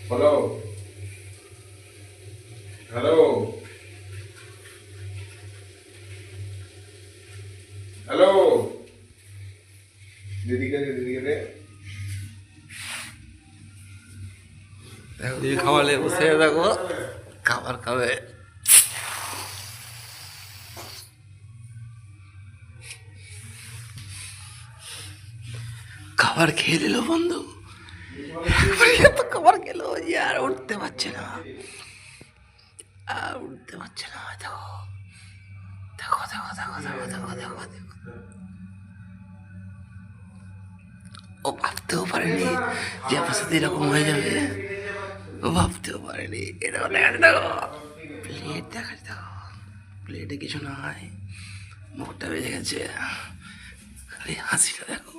Hello, hello, hello, দিদিকে দে, দিদিকে দে। দেখো দিদি খাওয়ালে বসে দেখো খাবার খাবে। খাবার খেয়ে নিল বন্ধু, এত খাবার খেলো যে আর উঠতে পারছে না, আর উঠতে পারছে না। দেখো দেখো দেখো দেখো দেখো দেখো দেখো দেখো, ও ভাবতেও পারেনি যে আমার সাথে এরকম হয়ে যাবে। ও ভাবতেও পারেনি এরকম। দেখা দেখো প্লেট, দেখা দেখো প্লেটে কিছু নাই, মুখটা বেজে গেছে, খালি হাসিটা দেখো।